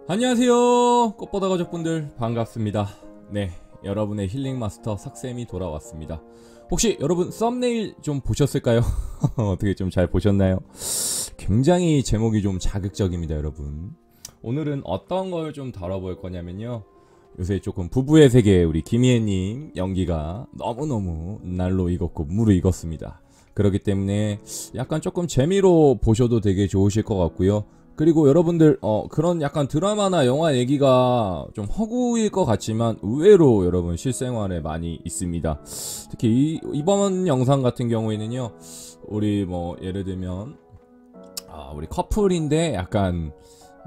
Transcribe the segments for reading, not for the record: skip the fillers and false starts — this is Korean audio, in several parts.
안녕하세요, 꽃보다 가족분들 반갑습니다. 네, 여러분의 힐링 마스터 삭쌤이 돌아왔습니다. 혹시 여러분 썸네일 좀 보셨을까요? 어떻게 좀 잘 보셨나요? 굉장히 제목이 좀 자극적입니다. 여러분, 오늘은 어떤 걸 좀 다뤄볼 거냐면요, 요새 조금 부부의 세계 우리 김희애님 연기가 너무너무 날로 익었고 무르 익었습니다. 그렇기 때문에 약간 조금 재미로 보셔도 되게 좋으실 것 같고요. 그리고 여러분들 그런 약간 드라마나 영화 얘기가 좀 허구일 것 같지만 의외로 여러분 실생활에 많이 있습니다. 특히 이번 영상 같은 경우에는요, 우리 뭐 예를 들면 우리 커플인데 약간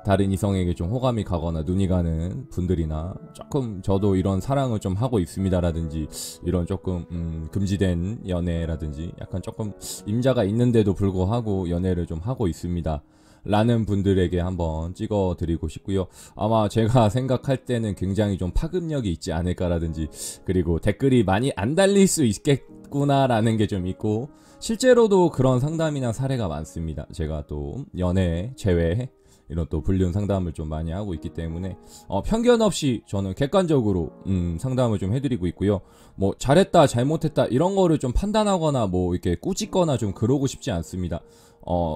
다른 이성에게 좀 호감이 가거나 눈이 가는 분들이나, 조금 저도 이런 사랑을 좀 하고 있습니다 라든지, 이런 조금 금지된 연애라든지, 약간 조금 임자가 있는데도 불구하고 연애를 좀 하고 있습니다 라는 분들에게 한번 찍어 드리고 싶고요. 아마 제가 생각할 때는 굉장히 좀 파급력이 있지 않을까라든지, 그리고 댓글이 많이 안 달릴 수 있겠구나 라는 게 좀 있고, 실제로도 그런 상담이나 사례가 많습니다. 제가 또 연애 제외 이런 또 불륜 상담을 좀 많이 하고 있기 때문에 편견 없이 저는 객관적으로 상담을 좀 해드리고 있고요. 뭐 잘했다 잘못했다 이런 거를 좀 판단하거나 뭐 이렇게 꾸짖거나 좀 그러고 싶지 않습니다.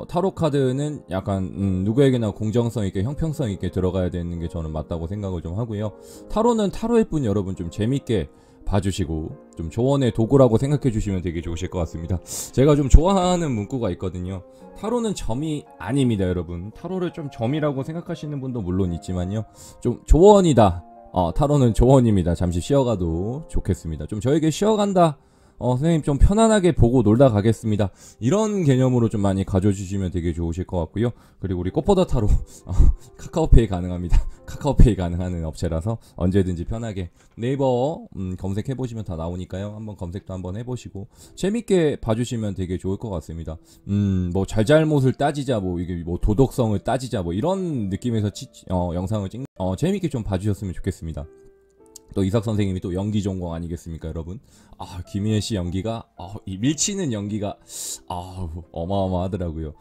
타로 카드는 약간 누구에게나 공정성 있게 형평성 있게 들어가야 되는 게 저는 맞다고 생각을 좀 하고요. 타로는 타로일 뿐 여러분 좀 재밌게 봐주시고 좀 조언의 도구라고 생각해 주시면 되게 좋으실 것 같습니다. 제가 좀 좋아하는 문구가 있거든요. 타로는 점이 아닙니다. 여러분, 타로를 좀 점이라고 생각하시는 분도 물론 있지만요, 좀 조언이다. 타로는 조언입니다. 잠시 쉬어가도 좋겠습니다. 좀 저에게 쉬어간다, 선생님 좀 편안하게 보고 놀다 가겠습니다, 이런 개념으로 좀 많이 가져주시면 되게 좋으실 것 같고요. 그리고 우리 꽃보다 타로 카카오페이 가능합니다. 카카오페이 가능한 업체라서 언제든지 편하게 네이버 검색해보시면 다 나오니까요. 한번 검색도 한번 해보시고 재밌게 봐주시면 되게 좋을 것 같습니다. 뭐 잘잘못을 따지자, 뭐 이게 뭐 도덕성을 따지자, 뭐 이런 느낌에서 영상을 재밌게 좀 봐주셨으면 좋겠습니다. 또 이삭 선생님이 또 연기 전공 아니겠습니까 여러분? 김희애 씨 연기가 이 밀치는 연기가 어마어마하더라고요.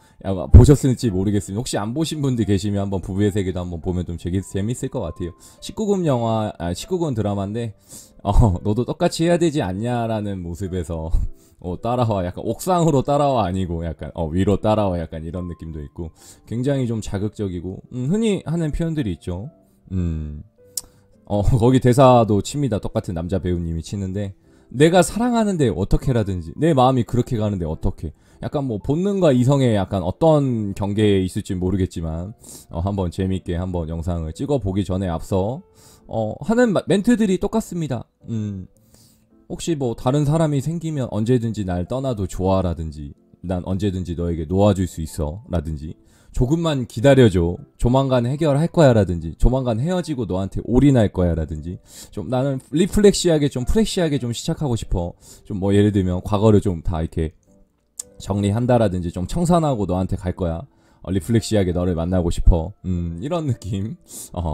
보셨을지 모르겠습니다. 혹시 안 보신 분들 계시면 한번 부부의 세계도 한번 보면 좀 재밌을 것 같아요. 19금 영화, 19금 드라마인데 너도 똑같이 해야 되지 않냐라는 모습에서 따라와, 약간 옥상으로 따라와 아니고 약간 위로 따라와, 약간 이런 느낌도 있고 굉장히 좀 자극적이고, 흔히 하는 표현들이 있죠. 거기 대사도 칩니다. 똑같은 남자 배우님이 치는데, 내가 사랑하는데 어떻게라든지, 내 마음이 그렇게 가는데 어떻게, 약간 뭐 본능과 이성의 약간 어떤 경계에 있을지 모르겠지만 한번 재밌게 한번 영상을 찍어보기 전에 앞서 하는 멘트들이 똑같습니다. 혹시 뭐 다른 사람이 생기면 언제든지 날 떠나도 좋아 라든지, 난 언제든지 너에게 놓아줄 수 있어 라든지, 조금만 기다려줘, 조만간 해결할 거야 라든지, 조만간 헤어지고 너한테 올인할 거야 라든지, 좀 나는 리플렉시하게 좀 프레시하게 좀 시작하고 싶어, 좀 뭐 예를 들면 과거를 좀 다 이렇게 정리한다라든지, 좀 청산하고 너한테 갈 거야, 리플렉시하게 너를 만나고 싶어, 이런 느낌.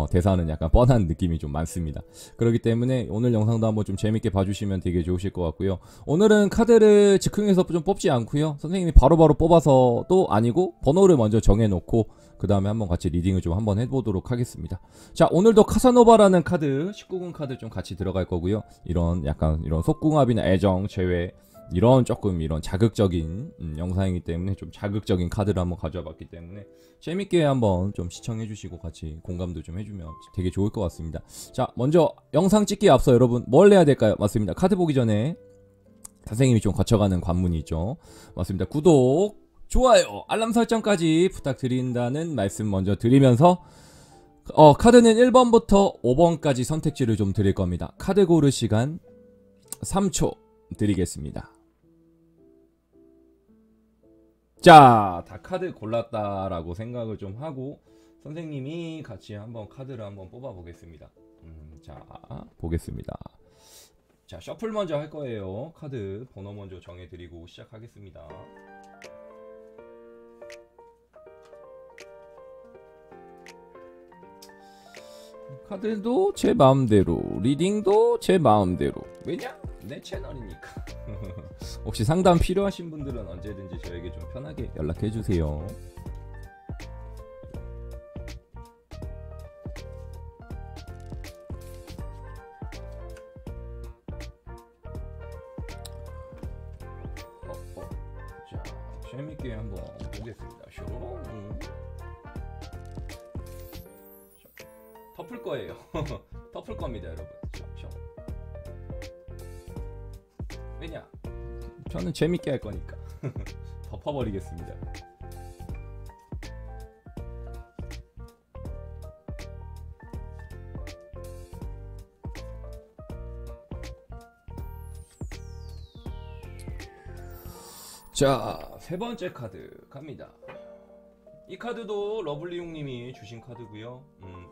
대사는 약간 뻔한 느낌이 좀 많습니다. 그렇기 때문에 오늘 영상도 한번 좀 재밌게 봐주시면 되게 좋으실 것 같고요. 오늘은 카드를 즉흥해서 좀 뽑지 않고요, 선생님이 바로바로 뽑아서 또 아니고 번호를 먼저 정해놓고 그 다음에 한번 같이 리딩을 좀 한번 해보도록 하겠습니다. 자, 오늘도 카사노바라는 카드, 19금 카드 좀 같이 들어갈 거고요. 이런 약간 이런 속궁합이나 애정, 재회, 이런 조금 이런 자극적인 영상이기 때문에 좀 자극적인 카드를 한번 가져와 봤기 때문에 재밌게 한번 좀 시청해 주시고 같이 공감도 좀 해주면 되게 좋을 것 같습니다. 자, 먼저 영상 찍기에 앞서 여러분 뭘 해야 될까요? 맞습니다. 카드 보기 전에 선생님이 좀 거쳐가는 관문이 있죠. 맞습니다. 구독, 좋아요, 알람 설정까지 부탁드린다는 말씀 먼저 드리면서, 카드는 1번부터 5번까지 선택지를 좀 드릴 겁니다. 카드 고를 시간 3초 드리겠습니다. 자, 다 카드 골랐다라고 생각을 좀 하고 선생님이 같이 한번 카드를 한번 뽑아 보겠습니다. 자, 보겠습니다. 자, 셔플 먼저 할 거예요. 카드 번호 먼저 정해드리고 시작하겠습니다. 카드도 제 마음대로, 리딩도 제 마음대로. 왜냐? 내 채널이니까. 혹시 상담 필요하신 분들은 언제든지 저에게 좀 편하게 연락해주세요. 자, 재밌게 한번 보겠습니다. 쇼로롱. 덮을 거예요. 덮을 겁니다, 여러분. 왜냐? 저는 재밌게 할 거니까. 덮어버리겠습니다. 자, 세 번째 카드 갑니다. 이 카드도 러블리용님이 주신 카드고요.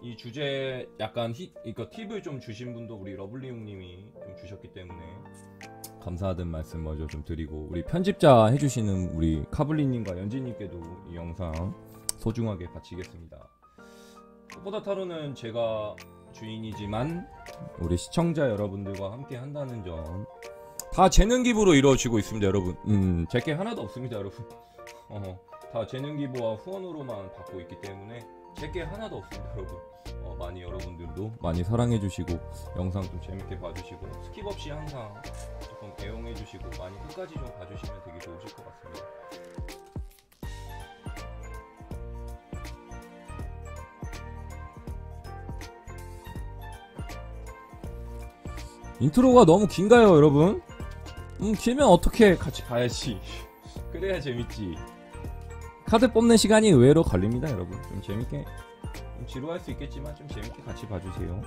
이 주제 약간 이거 팁을 좀 주신 분도 우리 러블리용님이 좀 주셨기 때문에 감사하다는 말씀 먼저 좀 드리고, 우리 편집자 해주시는 우리 카블리님과 연지님께도 이 영상 소중하게 바치겠습니다. 꽃보다 타로는 제가 주인이지만 우리 시청자 여러분들과 함께 한다는 점, 다 재능 기부로 이루어지고 있습니다, 여러분. 제게 하나도 없습니다, 여러분. 다 재능 기부와 후원으로만 받고 있기 때문에 제게 하나도 없습니다, 여러분. 많이 여러분들도 많이 사랑해 주시고 영상 좀 재밌게 봐주시고 스킵 없이 항상 조금 애용해 주시고 많이 끝까지 좀 봐주시면 되게 좋으실 것 같습니다. 인트로가 너무 긴가요, 여러분? 길면 어떻게 같이 봐야지. 그래야 재밌지. 카드 뽑는 시간이 의외로 걸립니다, 여러분. 좀 재밌게, 좀 지루할 수 있겠지만 좀 재밌게 같이 봐주세요.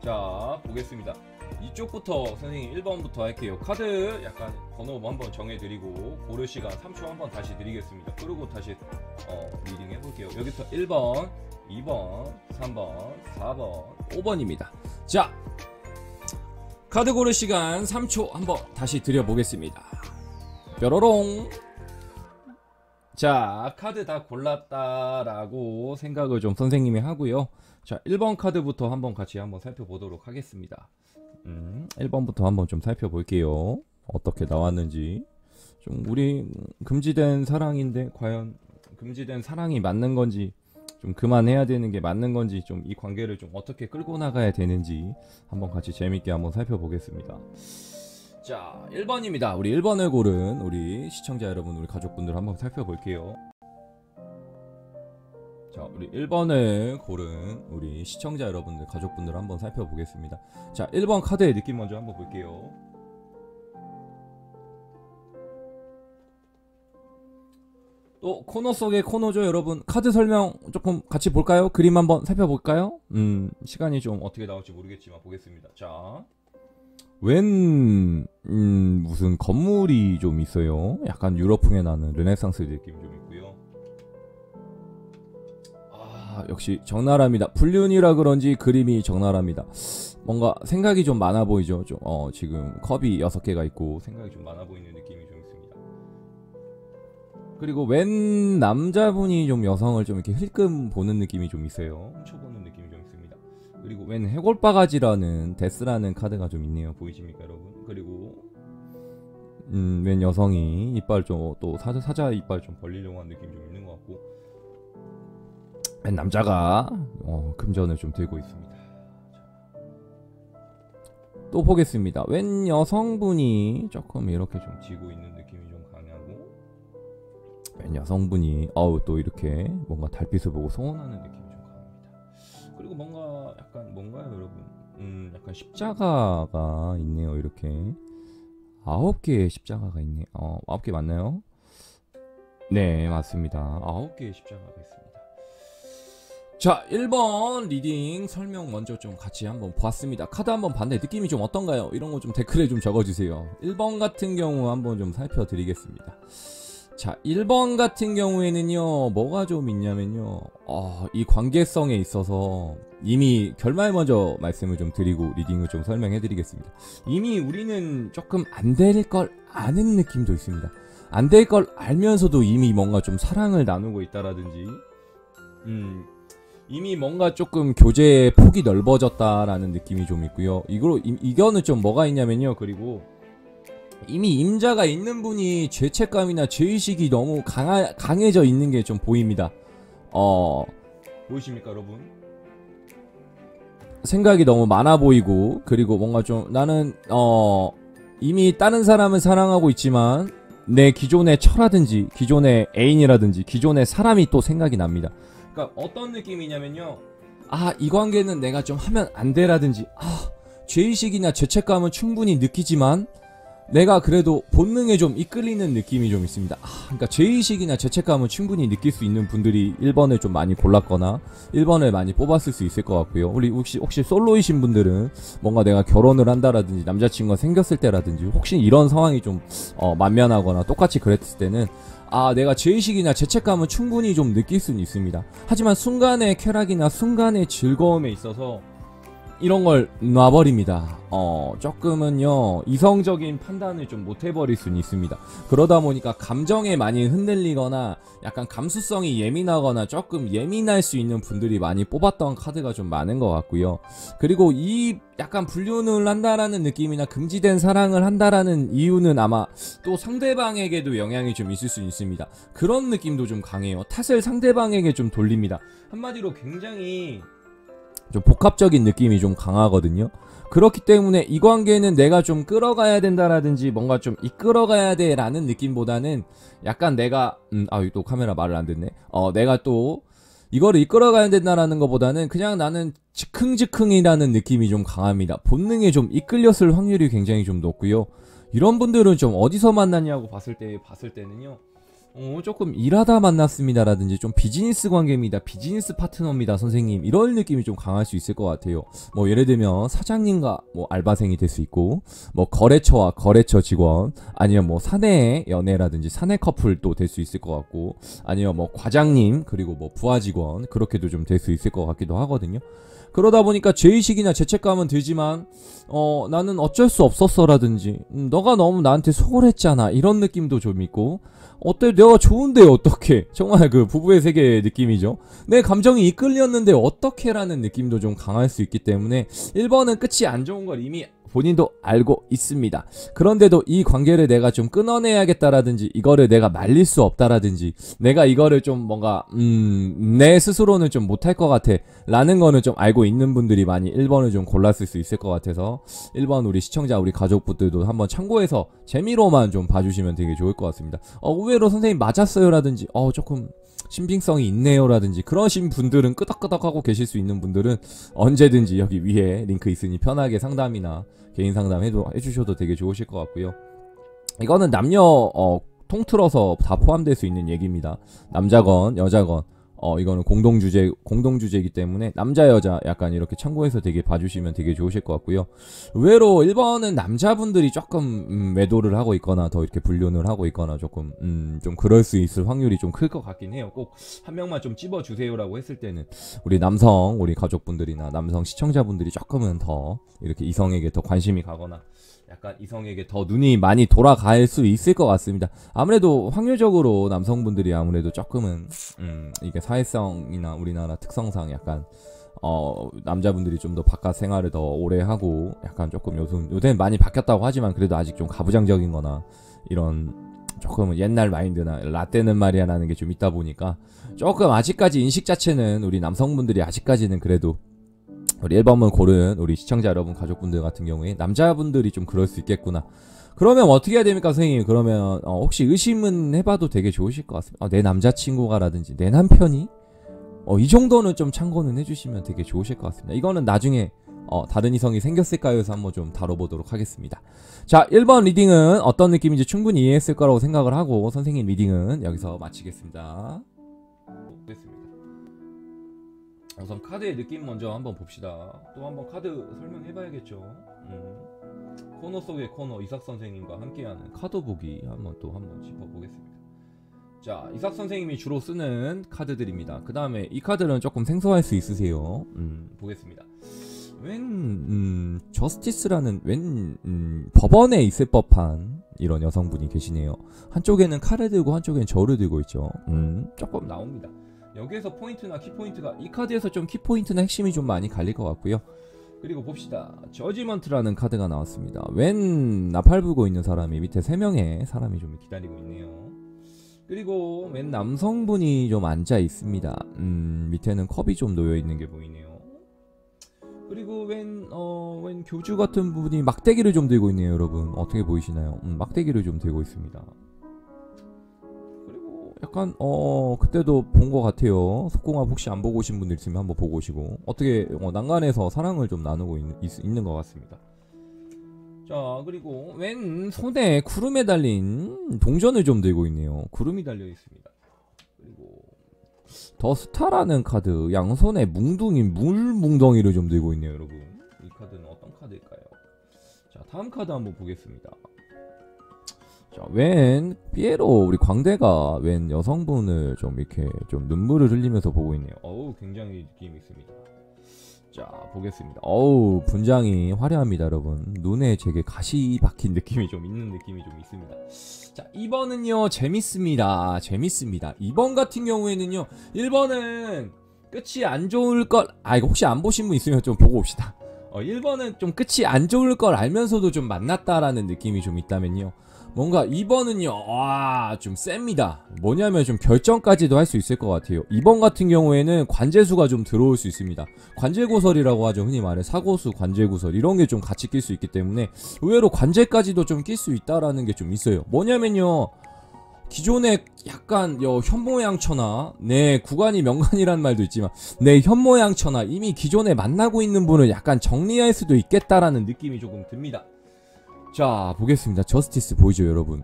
자, 보겠습니다. 이쪽부터 선생님 1번부터 할게요. 카드 약간 번호 한번 정해드리고 고를 시간 3초 한번 다시 드리겠습니다. 그리고 다시 리딩 해볼게요. 여기부터 1번, 2번, 3번, 4번, 5번입니다. 자, 카드 고를 시간 3초 한번 다시 드려보겠습니다. 뾰로롱. 자, 카드 다 골랐다라고 생각을 좀 선생님이 하고요. 자, 1번 카드부터 한번 같이 한번 살펴보도록 하겠습니다. 1번부터 한번 좀 살펴볼게요. 어떻게 나왔는지. 좀 우리 금지된 사랑인데 과연 금지된 사랑이 맞는 건지, 좀 그만해야 되는 게 맞는 건지, 좀 이 관계를 좀 어떻게 끌고 나가야 되는지 한번 같이 재밌게 한번 살펴보겠습니다. 자, 1번입니다. 우리 1번을 고른 우리 시청자 여러분, 우리 가족분들 한번 살펴볼게요. 자, 우리 1번을 고른 우리 시청자 여러분들, 가족분들 한번 살펴보겠습니다. 자, 1번 카드의 느낌 먼저 한번 볼게요. 또 코너 속의 코너죠, 여러분. 카드 설명 조금 같이 볼까요? 그림 한번 살펴볼까요? 시간이 좀 어떻게 나올지 모르겠지만 보겠습니다. 자, 무슨 건물이 좀 있어요. 약간 유럽풍에 나는 르네상스 느낌이 좀 있고요. 아, 역시 적나라합니다. 불륜이라 그런지 그림이 적나라합니다. 뭔가 생각이 좀 많아 보이죠. 좀, 지금 컵이 6개가 있고 생각이 좀 많아 보이는 느낌이 좀 있습니다. 그리고 웬 남자분이 좀 여성을 좀 이렇게 힐끔 보는 느낌이 좀 있어요. 훔쳐보는 느낌이 좀 있습니다. 그리고 웬 해골바가지라는 데스라는 카드가 좀 있네요. 보이십니까, 여러분? 그리고 웬 여성이 이빨 좀 또 사자 이빨 좀 벌리려고 하는 느낌이 좀 있는 것 같고, 웬 남자가 금전을 좀 들고 있습니다. 또 보겠습니다. 웬 여성분이 조금 이렇게 좀 쥐고 있는 느낌이 좀 강하고, 웬 여성분이 또 이렇게 뭔가 달빛을 보고 소원하는 느낌이 좀 강합니다. 그리고 뭔가 약간 뭔가요, 여러분? 약간 십자가가 있네요. 이렇게 9개의 십자가가 있네. 9개 맞나요? 네, 맞습니다. 9개의 십자가가 있습니다. 자, 1번 리딩 설명 먼저 좀 같이 한번 보았습니다. 카드 한번 봤는데 느낌이 좀 어떤가요? 이런 거 좀 댓글에 좀 적어주세요. 1번 같은 경우 한번 좀 살펴드리겠습니다. 자, 1번 같은 경우에는요, 뭐가 좀 있냐면요, 이 관계성에 있어서 이미 결말 먼저 말씀을 좀 드리고 리딩을 좀 설명해 드리겠습니다. 이미 우리는 조금 안 될 걸 아는 느낌도 있습니다. 안 될 걸 알면서도 이미 뭔가 좀 사랑을 나누고 있다라든지, 이미 뭔가 조금 교제의 폭이 넓어졌다라는 느낌이 좀 있고요. 이거는 좀 뭐가 있냐면요. 그리고 이미 임자가 있는 분이 죄책감이나 죄의식이 너무 강해져 있는 게 좀 보입니다. 보이십니까 여러분? 생각이 너무 많아 보이고, 그리고 뭔가 좀 나는 이미 다른 사람을 사랑하고 있지만 내 기존의 처라든지 기존의 애인이라든지 기존의 사람이 또 생각이 납니다. 그러니까 어떤 느낌이냐면요, 이 관계는 내가 좀 하면 안 돼라든지, 죄의식이나 죄책감은 충분히 느끼지만 내가 그래도 본능에 좀 이끌리는 느낌이 좀 있습니다. 그러니까 죄의식이나 죄책감은 충분히 느낄 수 있는 분들이 1번을 좀 많이 골랐거나 1번을 많이 뽑았을 수 있을 것 같고요. 우리 혹시 솔로이신 분들은 뭔가 내가 결혼을 한다라든지 남자친구가 생겼을 때라든지 혹시 이런 상황이 좀 만면하거나 똑같이 그랬을 때는 내가 죄의식이나 죄책감은 충분히 좀 느낄 수는 있습니다. 하지만 순간의 쾌락이나 순간의 즐거움에 있어서 이런 걸 놔버립니다. 조금은요, 이성적인 판단을 좀 못해버릴 수는 있습니다. 그러다 보니까 감정에 많이 흔들리거나 약간 감수성이 예민하거나 조금 예민할 수 있는 분들이 많이 뽑았던 카드가 좀 많은 것 같고요. 그리고 이 약간 불륜을 한다라는 느낌이나 금지된 사랑을 한다라는 이유는 아마 또 상대방에게도 영향이 좀 있을 수 있습니다. 그런 느낌도 좀 강해요. 탓을 상대방에게 좀 돌립니다. 한마디로 굉장히 좀 복합적인 느낌이 좀 강하거든요. 그렇기 때문에 이 관계는 내가 좀 끌어가야 된다라든지 뭔가 좀 이끌어가야 돼 라는 느낌보다는 약간 내가 또 카메라 말을 안 듣네. 내가 또 이거를 이끌어가야 된다라는 것보다는 그냥 나는 즉흥즉흥이라는 느낌이 좀 강합니다. 본능에 좀 이끌렸을 확률이 굉장히 좀 높고요. 이런 분들은 좀 어디서 만났냐고 봤을 때는요, 조금 일하다 만났습니다라든지 좀 비즈니스 관계입니다, 비즈니스 파트너입니다 선생님, 이런 느낌이 좀 강할 수 있을 것 같아요. 뭐 예를 들면 사장님과 뭐 알바생이 될 수 있고, 뭐 거래처와 거래처 직원, 아니면 뭐 사내 연애라든지 사내 커플도 될 수 있을 것 같고, 아니면 뭐 과장님 그리고 뭐 부하 직원, 그렇게도 좀 될 수 있을 것 같기도 하거든요. 그러다 보니까 죄의식이나 죄책감은 들지만 나는 어쩔 수 없었어라든지 너가 너무 나한테 소홀했잖아 이런 느낌도 좀 있고, 어때 내가 좋은데 어떡해, 정말 그 부부의 세계의 느낌이죠. 내 감정이 이끌렸는데 어떡해 라는 느낌도 좀 강할 수 있기 때문에 1번은 끝이 안 좋은 걸 이미 본인도 알고 있습니다. 그런데도 이 관계를 내가 좀 끊어내야겠다라든지 이거를 내가 말릴 수 없다라든지 내가 이거를 좀 뭔가 내 스스로는 좀 못할 것 같아 라는 거는 좀 알고 있는 분들이 많이 1번을 좀 골랐을 수 있을 것 같아서 1번 우리 시청자 우리 가족분들도 한번 참고해서 재미로만 좀 봐주시면 되게 좋을 것 같습니다. 의외로 선생님 맞았어요 라든지 조금 신빙성이 있네요 라든지 그러신 분들은, 끄덕끄덕 하고 계실 수 있는 분들은 언제든지 여기 위에 링크 있으니 편하게 상담이나 개인 상담 해주셔도 되게 좋으실 것 같고요. 이거는 남녀 통틀어서 다 포함될 수 있는 얘기입니다. 남자건 여자건 이거는 공동주제이기 때문에 남자 여자 약간 이렇게 참고해서 되게 봐주시면 되게 좋으실 것 같고요. 의외로 1번은 남자분들이 조금 매도를 하고 있거나 더 이렇게 불륜을 하고 있거나 조금 좀 그럴 수 있을 확률이 좀 클 것 같긴 해요. 꼭 한 명만 좀 찝어주세요라고 했을 때는 우리 가족분들이나 남성 시청자분들이 조금은 더 이렇게 이성에게 더 관심이 가거나 약간 이성에게 더 눈이 많이 돌아갈 수 있을 것 같습니다. 아무래도 확률적으로 남성분들이 아무래도 조금은 이게 사회성이나 우리나라 특성상 약간 남자분들이 좀 더 바깥 생활을 더 오래 하고 약간 조금 요새는 많이 바뀌었다고 하지만 그래도 아직 좀 가부장적인 거나 이런 조금 옛날 마인드나 라떼는 말이야 라는 게 좀 있다 보니까 조금 아직까지 인식 자체는 우리 남성분들이 아직까지는 그래도 우리 1번문 고른 우리 시청자 여러분 가족분들 같은 경우에 남자분들이 좀 그럴 수 있겠구나. 그러면 어떻게 해야 됩니까 선생님? 그러면 혹시 의심은 해봐도 되게 좋으실 것 같습니다. 내 남자친구가 라든지 내 남편이 이 정도는 좀 참고는 해주시면 되게 좋으실 것 같습니다. 이거는 나중에 다른 이성이 생겼을까요? 해서 한번 좀 다뤄보도록 하겠습니다. 자, 1번 리딩은 어떤 느낌인지 충분히 이해했을 거라고 생각을 하고 선생님 리딩은 여기서 마치겠습니다. 됐습니다. 우선 카드의 느낌 먼저 한번 봅시다. 또 한번 카드 설명해봐야겠죠. 코너 속의 코너 이삭 선생님과 함께하는 카드 보기 한번 짚어보겠습니다. 자, 이삭 선생님이 주로 쓰는 카드들입니다. 그 다음에 이 카드는 조금 생소할 수 있으세요. 보겠습니다. 저스티스라는 법원에 있을 법한 이런 여성분이 계시네요. 한쪽에는 칼을 들고 한쪽에는 저를 들고 있죠. 조금 나옵니다. 여기에서 포인트나 키포인트가 이 카드에서 좀 키포인트나 핵심이 좀 많이 갈릴 것 같고요. 그리고 봅시다. 저지먼트라는 카드가 나왔습니다. 왼 나팔 불고 있는 사람이 밑에 3명의 사람이 좀 기다리고 있네요. 그리고 왼 남성분이 좀 앉아 있습니다. 밑에는 컵이 좀 놓여 있는 게 보이네요. 그리고 왼 교주 같은 분이 막대기를 좀 들고 있네요, 여러분. 어떻게 보이시나요? 막대기를 좀 들고 있습니다. 그리고 약간 그때도 본 것 같아요. 속궁합 혹시 안 보고 오신 분들 있으면 한번 보고 오시고, 어떻게 난간에서 사랑을 좀 나누고 있는 것 같습니다. 자, 그리고 왼 손에 구름에 달린 동전을 좀 들고 있네요. 구름이 달려 있습니다. 그리고 더 스타라는 카드, 양손에 뭉둥이 물뭉덩이를 좀 들고 있네요, 여러분. 이 카드는 어떤 카드일까요? 자, 다음 카드 한번 보겠습니다. 자, 왼 피에로 우리 광대가 왼 여성분을 좀 이렇게 좀 눈물을 흘리면서 보고 있네요. 어우, 굉장히 느낌이 있습니다. 자, 보겠습니다. 어우, 분장이 화려합니다, 여러분. 눈에 제게 가시 박힌 느낌이 좀 있는 느낌이 좀 있습니다. 자, 2번은요 재밌습니다. 재밌습니다. 2번 같은 경우에는요, 1번은 끝이 안 좋을 걸, 이거 혹시 안 보신 분 있으면 좀 보고 옵시다. 1번은 좀 끝이 안 좋을 걸 알면서도 좀 만났다라는 느낌이 좀 있다면요, 뭔가 2번은요 좀 셉니다. 뭐냐면 좀 결정까지도 할 수 있을 것 같아요. 2번 같은 경우에는 관제수가 좀 들어올 수 있습니다. 관제구설이라고 하죠. 흔히 말해 사고수, 관제구설 이런 게 좀 같이 낄 수 있기 때문에 의외로 관제까지도 좀 낄 수 있다라는 게 좀 있어요. 뭐냐면요, 기존에 약간 현모양처나 내 구간이 명간이란 말도 있지만 내 현모양처나 이미 기존에 만나고 있는 분을 약간 정리할 수도 있겠다라는 느낌이 조금 듭니다. 자, 보겠습니다. 저스티스 보이죠, 여러분?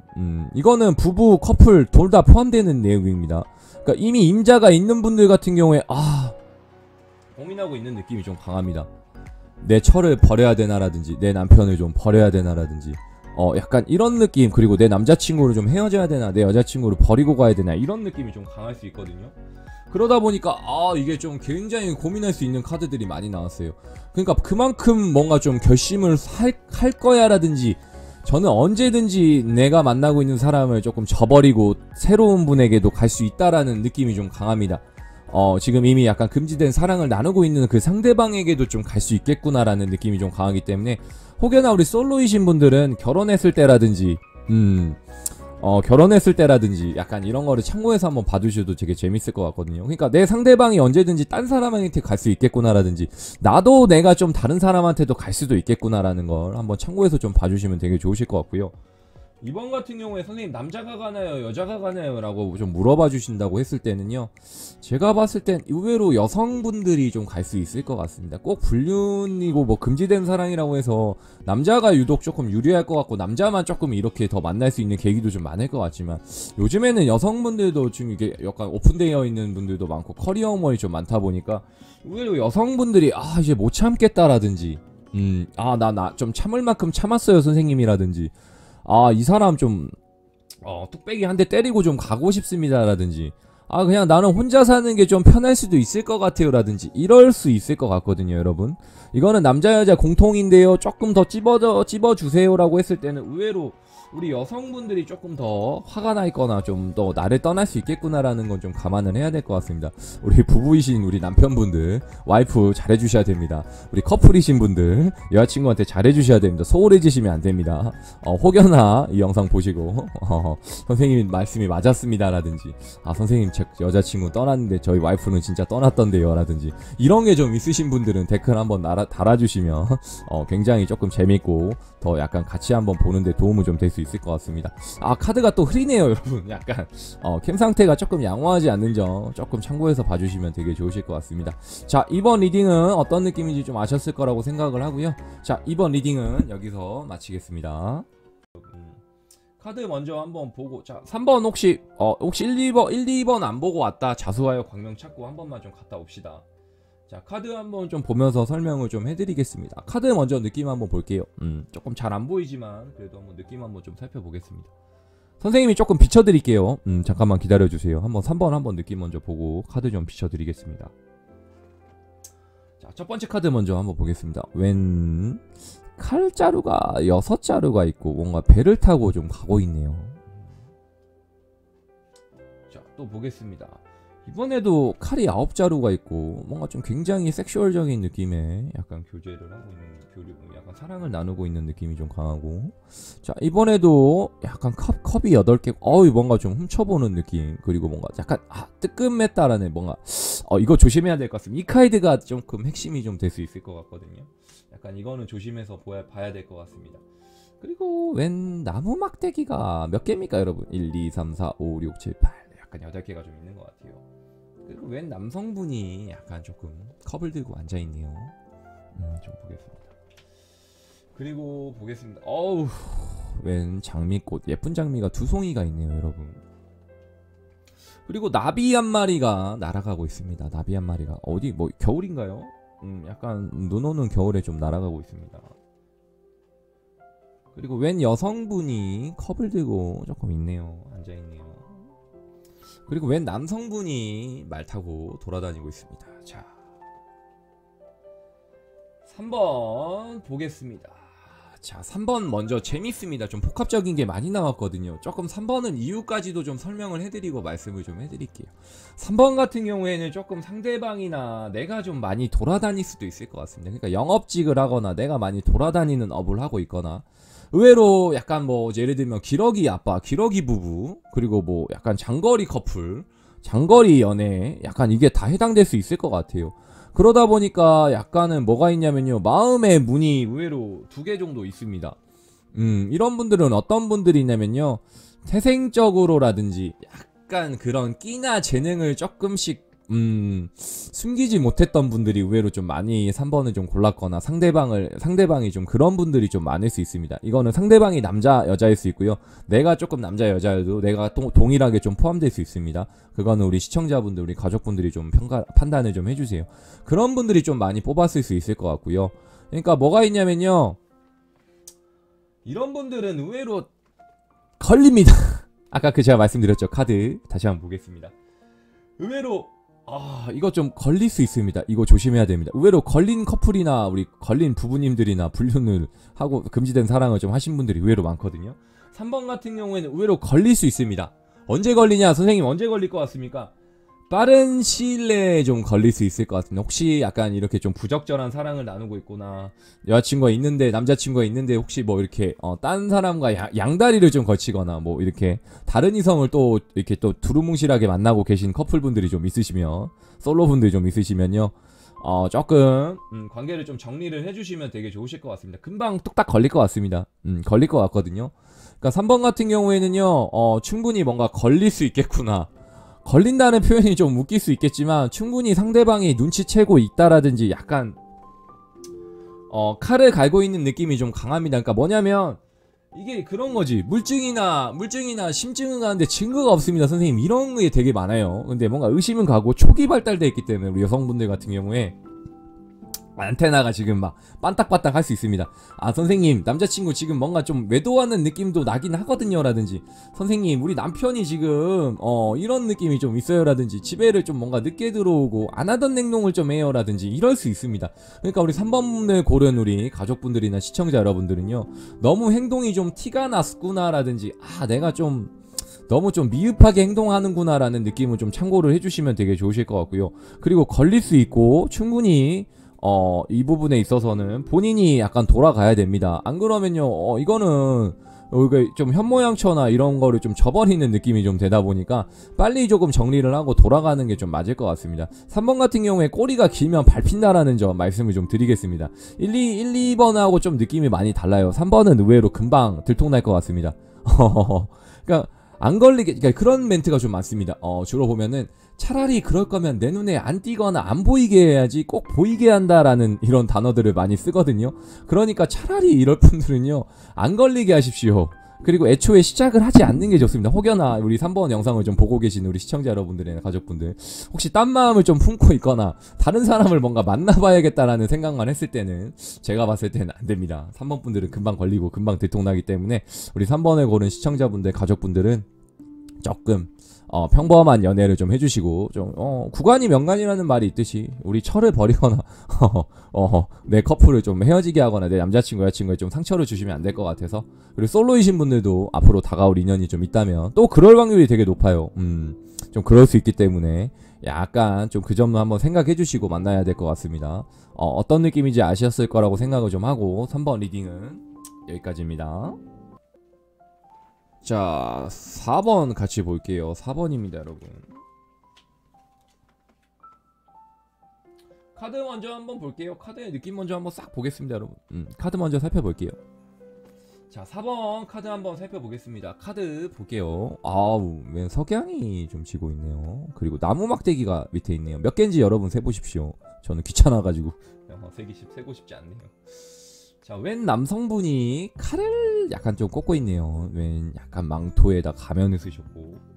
이거는 부부, 커플 둘 다 포함되는 내용입니다. 그러니까 이미 임자가 있는 분들 같은 경우에 고민하고 있는 느낌이 좀 강합니다. 내 철을 버려야 되나라든지 내 남편을 좀 버려야 되나라든지 약간 이런 느낌. 그리고 내 남자친구를 좀 헤어져야 되나, 내 여자친구를 버리고 가야 되나, 이런 느낌이 좀 강할 수 있거든요. 그러다 보니까 이게 좀 굉장히 고민할 수 있는 카드들이 많이 나왔어요. 그러니까 그만큼 뭔가 좀 결심을 할 거야 라든지, 저는 언제든지 내가 만나고 있는 사람을 조금 저버리고 새로운 분에게도 갈 수 있다라는 느낌이 좀 강합니다. 지금 이미 약간 금지된 사랑을 나누고 있는 그 상대방에게도 좀 갈 수 있겠구나라는 느낌이 좀 강하기 때문에, 혹여나 우리 솔로이신 분들은 결혼했을 때라든지 결혼했을 때라든지 약간 이런 거를 참고해서 한번 봐두셔도 되게 재밌을 것 같거든요. 그러니까 내 상대방이 언제든지 딴 사람한테 갈 수 있겠구나라든지, 나도 내가 좀 다른 사람한테도 갈 수도 있겠구나라는 걸 한번 참고해서 좀 봐주시면 되게 좋으실 것 같고요. 이번 같은 경우에 선생님 남자가 가나요 여자가 가나요 라고 좀 물어봐 주신다고 했을 때는요, 제가 봤을 땐 의외로 여성분들이 좀 갈 수 있을 것 같습니다. 꼭 불륜이고 뭐 금지된 사랑이라고 해서 남자가 유독 조금 유리할 것 같고 남자만 조금 이렇게 더 만날 수 있는 계기도 좀 많을 것 같지만, 요즘에는 여성분들도 지금 이게 약간 오픈되어 있는 분들도 많고 커리어 우먼이 좀 많다 보니까 의외로 여성분들이 이제 못 참겠다라든지, 나 좀 참을 만큼 참았어요 선생님이라든지, 이 사람 좀 뚝배기 한 대 때리고 좀 가고 싶습니다 라든지, 그냥 나는 혼자 사는 게 좀 편할 수도 있을 것 같아요 라든지, 이럴 수 있을 것 같거든요, 여러분. 이거는 남자 여자 공통인데요, 조금 더 찝어주세요 라고 했을 때는 의외로 우리 여성분들이 조금 더 화가 나 있거나 좀 더 나를 떠날 수 있겠구나라는 건 좀 감안을 해야 될 것 같습니다. 우리 부부이신 우리 남편분들, 와이프 잘해주셔야 됩니다. 우리 커플이신 분들, 여자친구한테 잘해주셔야 됩니다. 소홀해지시면 안 됩니다. 혹여나 이 영상 보시고 선생님 말씀이 맞았습니다 라든지, 선생님 제 여자친구 떠났는데 저희 와이프는 진짜 떠났던데요 라든지, 이런 게 좀 있으신 분들은 댓글 한번 달아주시면 굉장히 조금 재밌고 더 약간 같이 한번 보는데 도움을 좀 될 수 있을 것 같습니다. 카드가 또 흐리네요, 여러분. 약간 캠 상태가 조금 양호하지 않는 점 조금 참고해서 봐주시면 되게 좋으실 것 같습니다. 자, 이번 리딩은 어떤 느낌인지 좀 아셨을 거라고 생각을 하고요. 자, 이번 리딩은 여기서 마치겠습니다. 카드 먼저 한번 보고, 자 3번 혹시 1, 2번 안 보고 왔다, 자수하여 광명 찾고 한 번만 좀 갔다 옵시다. 자, 카드 한번 좀 보면서 설명을 좀 해드리겠습니다. 카드 먼저 느낌 한번 볼게요. 조금 잘 안 보이지만 그래도 한번 느낌 한번 좀 살펴보겠습니다. 선생님이 조금 비춰드릴게요. 잠깐만 기다려주세요. 한번 3번 한번 느낌 먼저 보고 카드 좀 비춰드리겠습니다. 자, 첫 번째 카드 먼저 한번 보겠습니다. 왼 칼자루가 6자루가 있고 뭔가 배를 타고 좀 가고 있네요. 자, 또 보겠습니다. 이번에도 칼이 9자루가 있고 뭔가 좀 굉장히 섹슈얼적인 느낌의 약간 교제를 하고 있는 약간 사랑을 나누고 있는 느낌이 좀 강하고, 자 이번에도 약간 컵이 8개, 뭔가 좀 훔쳐보는 느낌, 그리고 뭔가 약간 뜨끔했다라는 뭔가 이거 조심해야 될 것 같습니다. 이 카드가 조금 핵심이 좀 될 수 있을 것 같거든요. 약간 이거는 조심해서 봐야 될 것 같습니다. 그리고 웬 나무 막대기가 몇 개입니까 여러분? 1, 2, 3, 4, 5, 6, 7, 8 약간 8개가 좀 있는 것 같아요. 그리고 웬 남성분이 약간 조금 컵을 들고 앉아있네요. 좀 보겠습니다. 그리고 보겠습니다. 웬 장미꽃, 예쁜 장미가 2송이가 있네요 여러분. 그리고 나비 한 마리가 날아가고 있습니다. 나비 한 마리가 어디 뭐 겨울인가요? 약간 눈 오는 겨울에 좀 날아가고 있습니다. 그리고 웬 여성분이 컵을 들고 조금 있네요. 앉아있네요. 그리고 웬 남성분이 말 타고 돌아다니고 있습니다. 자, 3번 보겠습니다. 자, 3번 먼저 재밌습니다. 좀 복합적인 게 많이 나왔거든요. 조금 3번은 이유까지도 좀 설명을 해드리고 말씀을 좀 해드릴게요. 3번 같은 경우에는 조금 상대방이나 내가 좀 많이 돌아다닐 수도 있을 것 같습니다. 그러니까 영업직을 하거나 내가 많이 돌아다니는 업을 하고 있거나, 의외로 약간 뭐 예를 들면 기러기 아빠, 기러기 부부, 그리고 뭐 약간 장거리 커플, 장거리 연애, 약간 이게 다 해당될 수 있을 것 같아요. 그러다 보니까 약간은 뭐가 있냐면요, 마음의 문이 의외로 2개 정도 있습니다. 이런 분들은 어떤 분들이 있냐면요, 태생적으로라든지 약간 그런 끼나 재능을 조금씩 숨기지 못했던 분들이 의외로 좀 많이 3번을 좀 골랐거나, 상대방이 좀 그런 분들이 좀 많을 수 있습니다. 이거는 상대방이 남자 여자일 수 있고요, 내가 조금 남자 여자여도 내가 동일하게 좀 포함될 수 있습니다. 그거는 우리 시청자분들, 우리 가족분들이 좀 판단을 좀 해주세요. 그런 분들이 좀 많이 뽑았을 수 있을 것 같고요. 그러니까 뭐가 있냐면요, 이런 분들은 의외로 걸립니다. 아까 제가 말씀드렸죠. 카드 다시 한번 보겠습니다. 의외로 이거 좀 걸릴 수 있습니다. 이거 조심해야 됩니다. 의외로 걸린 커플이나 우리 걸린 부부님들이나 불륜을 하고 금지된 사랑을 좀 하신 분들이 의외로 많거든요. 3번 같은 경우에는 의외로 걸릴 수 있습니다. 언제 걸리냐? 선생님 언제 걸릴 것 같습니까? 빠른 시일 내에 좀 걸릴 수 있을 것 같습니다. 혹시 약간 이렇게 좀 부적절한 사랑을 나누고 있거나, 여자친구가 있는데, 남자친구가 있는데 혹시 뭐 이렇게 딴 사람과 양다리를 좀 거치거나, 뭐 이렇게 다른 이성을 또 이렇게 또 두루뭉실하게 만나고 계신 커플분들이 좀 있으시면, 솔로분들이 좀 있으시면요, 조금 관계를 좀 정리를 해주시면 되게 좋으실 것 같습니다. 금방 뚝딱 걸릴 것 같습니다. 걸릴 것 같거든요. 그러니까 3번 같은 경우에는요, 충분히 뭔가 걸릴 수 있겠구나, 걸린다는 표현이 좀 웃길 수 있겠지만 충분히 상대방이 눈치채고 있다라든지, 약간 칼을 갈고 있는 느낌이 좀 강합니다. 그러니까 뭐냐면 이게 그런 거지, 물증이나 심증은 가는데 증거가 없습니다 선생님, 이런 게 되게 많아요. 근데 뭔가 의심은 가고 초기 발달돼 있기 때문에 우리 여성분들 같은 경우에 안테나가 지금 막 반딱반딱 할 수 있습니다. 선생님 남자친구 지금 뭔가 좀 외도하는 느낌도 나긴 하거든요 라든지, 선생님 우리 남편이 지금 이런 느낌이 좀 있어요 라든지, 집에를 좀 뭔가 늦게 들어오고 안 하던 행동을 좀 해요 라든지, 이럴 수 있습니다. 그러니까 우리 3번을 고른 우리 가족분들이나 시청자 여러분들은요, 너무 행동이 좀 티가 났구나 라든지, 내가 좀 너무 좀 미흡하게 행동하는구나 라는 느낌을 좀 참고를 해주시면 되게 좋으실 것 같고요. 그리고 걸릴 수 있고 충분히 이 부분에 있어서는 본인이 약간 돌아가야 됩니다. 안 그러면요, 이거는 좀 현모양처나 이런 거를 좀 저버리는 느낌이 좀 되다 보니까 빨리 조금 정리를 하고 돌아가는 게 좀 맞을 것 같습니다. 3번 같은 경우에 꼬리가 길면 밟힌다라는 점 말씀을 좀 드리겠습니다. 1, 2번하고 좀 느낌이 많이 달라요. 3번은 의외로 금방 들통날 것 같습니다. 그러니까 안 걸리게, 그러니까 그런 멘트가 좀 많습니다. 주로 보면은 차라리 그럴 거면 내 눈에 안 띄거나 안 보이게 해야지 꼭 보이게 한다라는 이런 단어들을 많이 쓰거든요. 그러니까 차라리 이럴 분들은요, 안 걸리게 하십시오. 그리고 애초에 시작을 하지 않는 게 좋습니다. 혹여나 우리 3번 영상을 좀 보고 계신 우리 시청자 여러분들이나 가족분들, 혹시 딴 마음을 좀 품고 있거나 다른 사람을 뭔가 만나봐야겠다라는 생각만 했을 때는 제가 봤을 때는 안 됩니다. 3번 분들은 금방 걸리고 금방 들통나기 때문에 우리 3번을 고른 시청자분들, 가족분들은 조금 평범한 연애를 좀 해주시고, 좀 구간이 명간이라는 말이 있듯이 우리 철을 버리거나 내 커플을 좀 헤어지게 하거나 내 남자친구 여자친구에 좀 상처를 주시면 안 될 것 같아서, 그리고 솔로이신 분들도 앞으로 다가올 인연이 좀 있다면 또 그럴 확률이 되게 높아요. 좀 그럴 수 있기 때문에 약간 좀 그 점도 한번 생각해 주시고 만나야 될 것 같습니다. 어떤 느낌인지 아셨을 거라고 생각을 좀 하고 3번 리딩은 여기까지입니다. 자, 4번 같이 볼게요. 4번입니다, 여러분. 카드 먼저 한번 볼게요. 카드의 느낌 먼저 한번 싹 보겠습니다, 여러분. 카드 먼저 살펴볼게요. 자, 4번 카드 한번 살펴보겠습니다. 카드 볼게요. 아우, 웬 석양이 좀 지고 있네요. 그리고 나무 막대기가 밑에 있네요. 몇 개인지 여러분 세보십시오. 저는 귀찮아가지고 세고 싶지 않네요. 자, 웬 남성분이 칼을 약간 좀 꽂고 있네요. 웬 약간 망토에다 가면을 쓰셨고.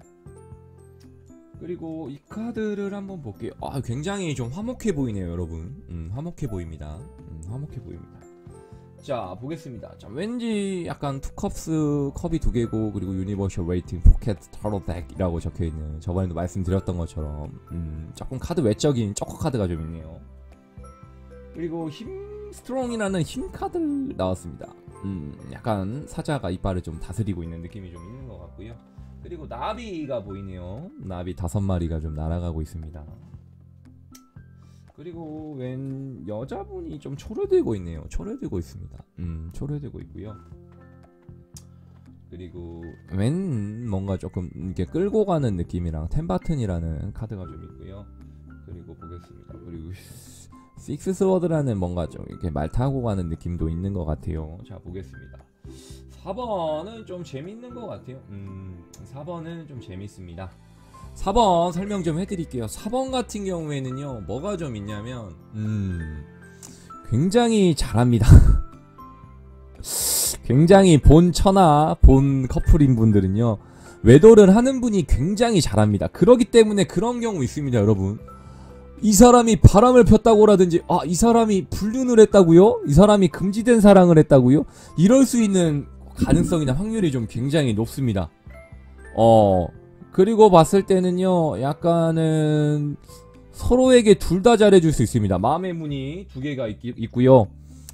그리고 이 카드를 한번 볼게요. 아, 굉장히 좀 화목해 보이네요, 여러분. 화목해 보입니다. 화목해 보입니다. 자, 보겠습니다. 자, 왠지 약간 투컵스 컵이 2개고 그리고 유니버셜 웨이팅 포켓 타로 덱이라고 적혀있는, 저번에도 말씀드렸던 것처럼 조금 카드 외적인 초코 카드가 좀 있네요. 그리고 힘 스트롱이라는 힘 카드 나왔습니다. 약간 사자가 이빨을 좀 다스리고 있는 느낌이 좀 있는 것 같고요. 그리고 나비가 보이네요. 나비 5마리가 좀 날아가고 있습니다. 그리고 웬 여자분이 좀 초를 들고 있네요. 초를 들고 있습니다. 초를 들고 있고요. 그리고 웬 뭔가 조금 이렇게 끌고 가는 느낌이랑 템바튼이라는 카드가 좀 있고요. 그리고 보겠습니다. 그리고 식스 스워드라는 뭔가 좀 이렇게 말 타고 가는 느낌도 있는 것 같아요. 자, 보겠습니다. 4번은 좀 재밌는 것 같아요. 4번은 좀 재밌습니다. 4번 설명 좀 해드릴게요. 4번 같은 경우에는요, 뭐가 좀 있냐면 굉장히 잘합니다. 굉장히 본 처나 본 커플인 분들은요, 외도를 하는 분이 굉장히 잘합니다. 그러기 때문에 그런 경우 있습니다, 여러분. 이 사람이 바람을 폈다고라든지, 아, 이 사람이 불륜을 했다고요? 이 사람이 금지된 사랑을 했다고요? 이럴 수 있는 가능성이나 확률이 좀 굉장히 높습니다. 그리고 봤을 때는요, 약간은 서로에게 둘 다 잘해줄 수 있습니다. 마음의 문이 2개가 있고요.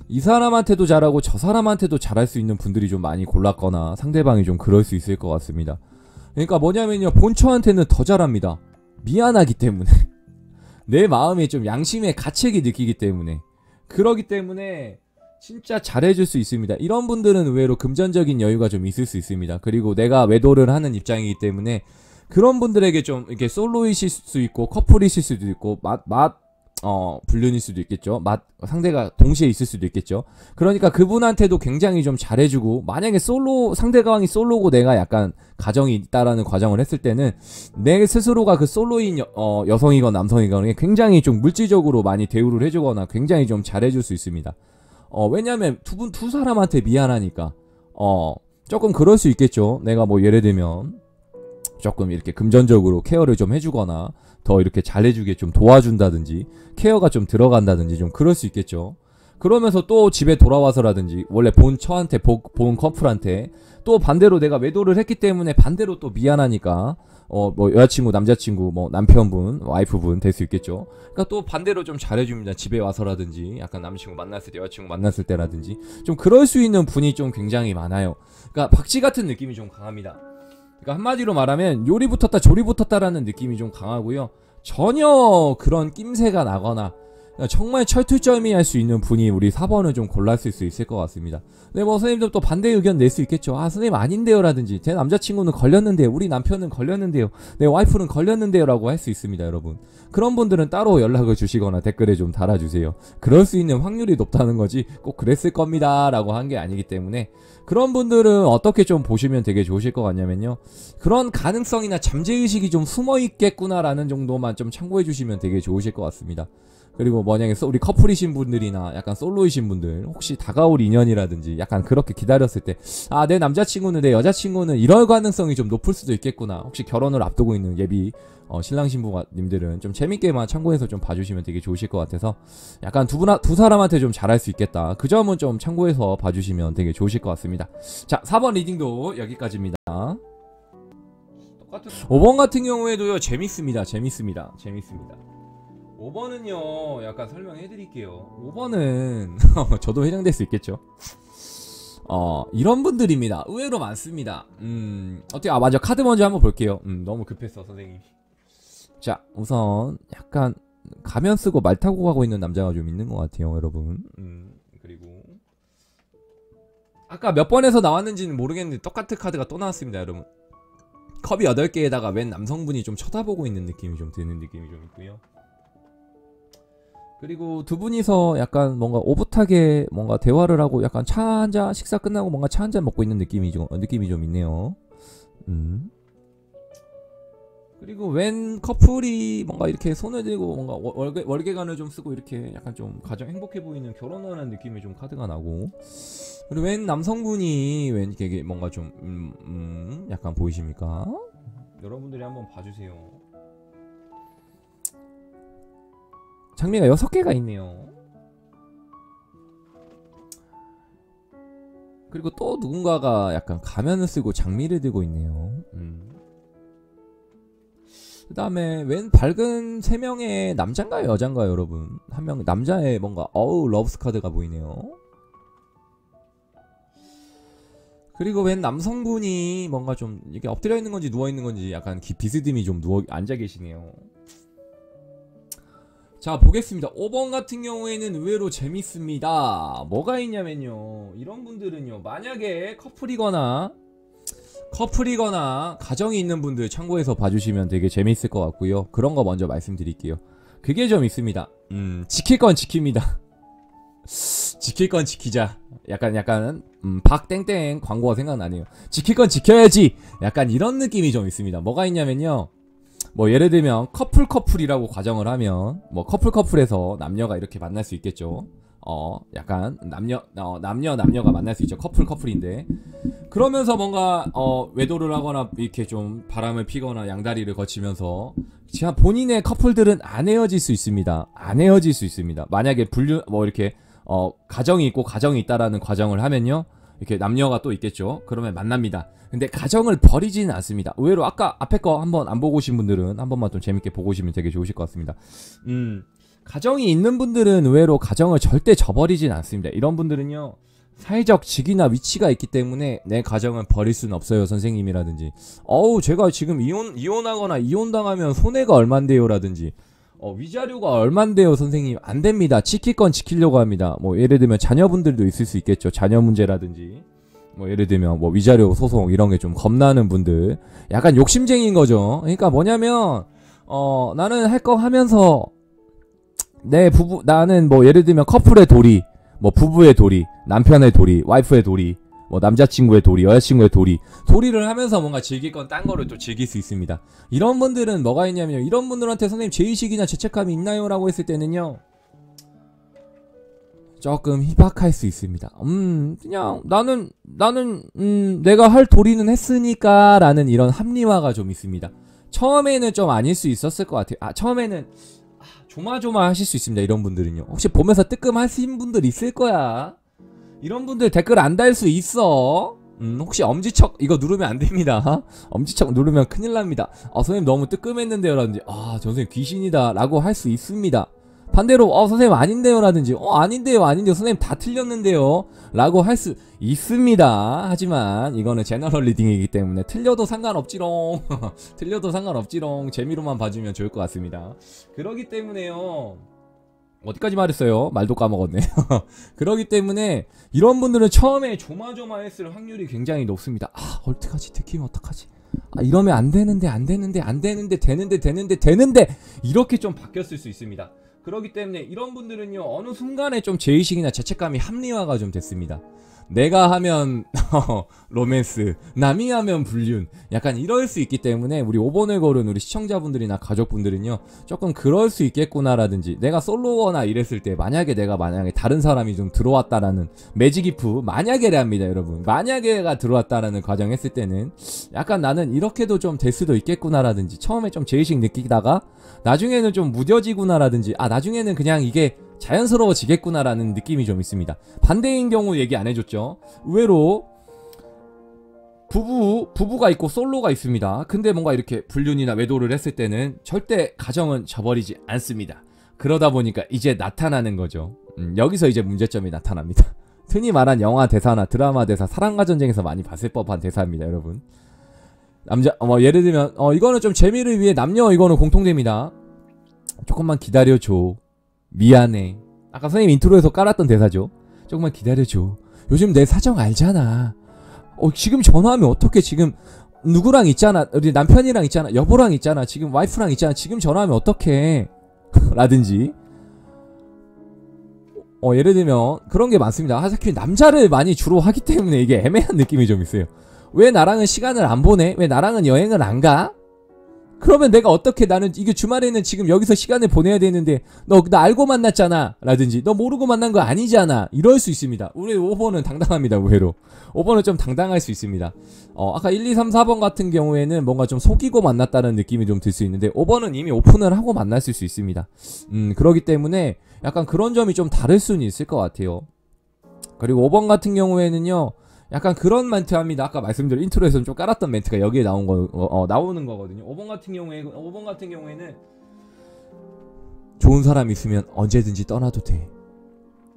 이 사람한테도 잘하고 저 사람한테도 잘할 수 있는 분들이 좀 많이 골랐거나 상대방이 좀 그럴 수 있을 것 같습니다. 그러니까 뭐냐면요, 본처한테는 더 잘합니다. 미안하기 때문에. 내 마음에 좀 양심의 가책이 느끼기 때문에. 그러기 때문에 진짜 잘해줄 수 있습니다. 이런 분들은 의외로 금전적인 여유가 좀 있을 수 있습니다. 그리고 내가 외도를 하는 입장이기 때문에 그런 분들에게 좀 이렇게 솔로이실 수 있고 커플이실 수도 있고 불륜일 수도 있겠죠. 상대가 동시에 있을 수도 있겠죠. 그러니까 그분한테도 굉장히 좀 잘해주고, 만약에 상대방이 솔로고 내가 약간 가정이 있다라는 과정을 했을 때는 내 스스로가 그 솔로인 여성이건 남성이건 굉장히 좀 물질적으로 많이 대우를 해주거나 굉장히 좀 잘해줄 수 있습니다. 왜냐면 두 사람한테 미안하니까. 조금 그럴 수 있겠죠. 내가 뭐 예를 들면 조금 이렇게 금전적으로 케어를 좀 해주거나 더 이렇게 잘해주게 좀 도와준다든지 케어가 좀 들어간다든지 좀 그럴 수 있겠죠. 그러면서 또 집에 돌아와서라든지 원래 본 처한테 본 커플한테 또 반대로 내가 외도를 했기 때문에 반대로 또 미안하니까 뭐 여자친구, 남자친구, 뭐 남편분, 와이프분 될 수 있겠죠. 그러니까 또 반대로 좀 잘해줍니다. 집에 와서라든지 약간 남자친구 만났을 때, 여자친구 만났을 때라든지 좀 그럴 수 있는 분이 좀 굉장히 많아요. 그러니까 박쥐 같은 느낌이 좀 강합니다. 그러니까 한마디로 말하면 요리 붙었다 조리 붙었다라는 느낌이 좀 강하고요. 전혀 그런 낌새가 나거나 정말 철두철미할 수 있는 분이 우리 4번을 좀 골랐을 수 있을 것 같습니다. 근데 뭐 선생님도 또 반대 의견 낼 수 있겠죠. 아, 선생님 아닌데요 라든지, 제 남자친구는 걸렸는데요, 우리 남편은 걸렸는데요, 내 와이프는 걸렸는데요 라고 할 수 있습니다. 여러분, 그런 분들은 따로 연락을 주시거나 댓글에 좀 달아주세요. 그럴 수 있는 확률이 높다는 거지 꼭 그랬을 겁니다 라고 한 게 아니기 때문에, 그런 분들은 어떻게 좀 보시면 되게 좋으실 것 같냐면요, 그런 가능성이나 잠재의식이 좀 숨어있겠구나 라는 정도만 좀 참고해 주시면 되게 좋으실 것 같습니다. 그리고 만약에 우리 커플이신 분들이나 약간 솔로이신 분들, 혹시 다가올 인연이라든지 약간 그렇게 기다렸을 때, 아, 내 남자친구는, 내 여자친구는 이럴 가능성이 좀 높을 수도 있겠구나, 혹시 결혼을 앞두고 있는 예비 신랑 신부님들은 좀 재밌게만 참고해서 좀 봐주시면 되게 좋으실 것 같아서, 약간 두 사람한테 좀 잘할 수 있겠다, 그 점은 좀 참고해서 봐주시면 되게 좋으실 것 같습니다. 자, 4번 리딩도 여기까지입니다. 5번 같은 경우에도요, 재밌습니다. 5번은요, 약간 설명해 드릴게요. 5번은 저도 해당될 수 있겠죠. 이런 분들입니다. 의외로 많습니다. 어떻게, 맞아, 카드 먼저 한번 볼게요. 너무 급했어 선생님. 자, 우선 약간 가면 쓰고 말 타고 가고 있는 남자가 좀 있는 것 같아요, 여러분. 그리고 아까 몇 번에서 나왔는지는 모르겠는데 똑같은 카드가 또 나왔습니다, 여러분. 컵이 8개에다가 웬 남성분이 좀 쳐다보고 있는 느낌이 좀 드는 느낌이 좀 있고요. 그리고 두 분이서 약간 뭔가 오붓하게 뭔가 대화를 하고 약간 차 한잔 식사 끝나고 뭔가 차 한잔 먹고 있는 느낌이 좀 있네요. 그리고 웬 커플이 뭔가 이렇게 손을 들고 뭔가 월계관을 좀 쓰고 이렇게 약간 좀 가정 행복해 보이는 결혼을 하는 느낌이 좀 카드가 나고, 그리고 웬 남성분이 웬 이게 뭔가 좀 약간 보이십니까? 여러분들이 한번 봐주세요. 장미가 6개가 있네요. 그리고 또 누군가가 약간 가면을 쓰고 장미를 들고 있네요. 그 다음에 웬 밝은 3명의 남잔가요 여잔가요 여러분? 한 명 남자의 뭔가 러브스 카드가 보이네요. 그리고 웬 남성분이 뭔가 좀 이게 엎드려 있는 건지 누워 있는 건지 약간 비스듬히 좀 앉아 계시네요. 자, 보겠습니다. 5번 같은 경우에는 의외로 재밌습니다. 뭐가 있냐면요, 이런 분들은요, 만약에 커플이거나 가정이 있는 분들 참고해서 봐주시면 되게 재밌을 것 같고요. 그런 거 먼저 말씀드릴게요. 그게 좀 있습니다. 지킬 건 지킵니다. 지킬 건 지키자. 약간 박땡땡 광고가 생각나네요. 지킬 건 지켜야지. 약간 이런 느낌이 좀 있습니다. 뭐가 있냐면요, 뭐 예를 들면 커플이라고 가정을 하면 뭐 커플에서 남녀가 이렇게 만날 수 있겠죠. 약간 남녀가 만날 수 있죠. 커플인데 그러면서 뭔가 외도를 하거나 이렇게 좀 바람을 피거나 양다리를 거치면서 본인의 커플들은 안 헤어질 수 있습니다. 만약에 뭐 이렇게 가정이 있고 가정이 있다라는 과정을 하면요, 이렇게 남녀가 또 있겠죠. 그러면 만납니다. 근데 가정을 버리지는 않습니다. 의외로 아까 앞에 거 한번 안 보고 오신 분들은 한 번만 좀 재밌게 보고 오시면 되게 좋으실 것 같습니다. 가정이 있는 분들은 의외로 가정을 절대 저버리진 않습니다. 이런 분들은요, 사회적 직위나 위치가 있기 때문에 내 가정을 버릴 수는 없어요, 선생님이라든지. 제가 지금 이혼하거나 이혼당하면 손해가 얼만데요 라든지, 위자료가 얼만데요 선생님. 안됩니다. 지킬 건 지키려고 합니다. 뭐 예를 들면 자녀분들도 있을 수 있겠죠. 자녀 문제라든지, 뭐 예를 들면 뭐 위자료 소송 이런 게 좀 겁나는 분들, 약간 욕심쟁이인 거죠. 그러니까 뭐냐면 나는 할 거 하면서 나는 뭐 예를 들면 커플의 도리, 뭐 부부의 도리, 남편의 도리, 와이프의 도리, 뭐 남자친구의 도리, 여자친구의 도리를 하면서 뭔가 즐길 건 딴 거를 또 즐길 수 있습니다. 이런 분들은 뭐가 있냐면요, 이런 분들한테 선생님 죄의식이나 죄책감이 있나요? 라고 했을 때는요, 조금 희박할 수 있습니다. 그냥 나는 내가 할 도리는 했으니까 라는 이런 합리화가 좀 있습니다. 처음에는 좀 아닐 수 있었을 것 같아요. 처음에는 조마조마하실 수 있습니다. 이런 분들은요, 혹시 보면서 뜨끔하신 분들 있을 거야. 이런 분들 댓글 안 달 수 있어. 혹시 엄지척 이거 누르면 안 됩니다. 엄지척 누르면 큰일 납니다. 선생님 너무 뜨끔했는데요 라든지, 저 선생님 귀신이다 라고 할 수 있습니다. 반대로 선생님 아닌데요 라든지, 아닌데요 선생님 다 틀렸는데요 라고 할 수 있습니다. 하지만 이거는 제너럴 리딩이기 때문에 틀려도 상관없지롱. 재미로만 봐주면 좋을 것 같습니다. 그러기 때문에요, 어디까지 말했어요? 말도 까먹었네. 그러기 때문에 이런 분들은 처음에 조마조마했을 확률이 굉장히 높습니다. 어떡하지? 들키면 어떡하지? 이러면 안 되는데 되는데 이렇게 좀 바뀌었을 수 있습니다. 그러기 때문에 이런 분들은요, 어느 순간에 좀 죄의식이나 죄책감이 합리화가 좀 됐습니다. 내가 하면 로맨스, 남이 하면 불륜, 약간 이럴 수 있기 때문에 우리 5번을 고른 우리 시청자분들이나 가족분들은요, 조금 그럴 수 있겠구나라든지, 내가 솔로거나 이랬을 때 만약에 다른 사람이 좀 들어왔다라는 매직이프, 만약에랍니다 여러분. 만약에가 들어왔다라는 과정 했을 때는 약간 나는 이렇게도 좀 될 수도 있겠구나라든지, 처음에 좀 죄의식 느끼다가 나중에는 좀 무뎌지구나라든지, 나중에는 그냥 이게 자연스러워지겠구나라는 느낌이 좀 있습니다. 반대인 경우 얘기 안 해줬죠. 의외로 부부가 있고 솔로가 있습니다. 근데 뭔가 이렇게 불륜이나 외도를 했을 때는 절대 가정은 저버리지 않습니다. 그러다 보니까 이제 나타나는 거죠. 여기서 이제 문제점이 나타납니다. 흔히 말한 영화 대사나 드라마 대사, 사랑과 전쟁에서 많이 봤을 법한 대사입니다, 여러분. 남자 예를 들면 이거는 좀 재미를 위해 남녀 이거는 공통됩니다. 조금만 기다려줘. 미안해. 아까 선생님 인트로에서 깔았던 대사죠. 조금만 기다려줘. 요즘 내 사정 알잖아. 지금 전화하면 어떡해. 지금 누구랑 있잖아. 우리 남편이랑 있잖아. 여보랑 있잖아. 지금 와이프랑 있잖아. 지금 전화하면 어떡해. 라든지 예를 들면 그런 게 많습니다. 특히 남자를 많이 주로 하기 때문에 이게 애매한 느낌이 좀 있어요. 왜 나랑은 시간을 안 보내? 왜 나랑은 여행을 안 가? 그러면 내가 어떻게 나는 이게 주말에는 지금 여기서 시간을 보내야 되는데 나 알고 만났잖아 라든지 너 모르고 만난 거 아니잖아 이럴 수 있습니다. 우리 5번은 당당합니다. 의외로 5번은 좀 당당할 수 있습니다. 아까 1, 2, 3, 4번 같은 경우에는 뭔가 좀 속이고 만났다는 느낌이 좀 들 수 있는데 5번은 이미 오픈을 하고 만났을 수 있습니다. 그러기 때문에 약간 그런 점이 좀 다를 수는 있을 것 같아요. 그리고 5번 같은 경우에는요 약간 그런 멘트 합니다. 아까 말씀드린 인트로에서는 좀 깔았던 멘트가 여기에 나오는 거거든요. 5번 같은 경우에는 좋은 사람 있으면 언제든지 떠나도 돼.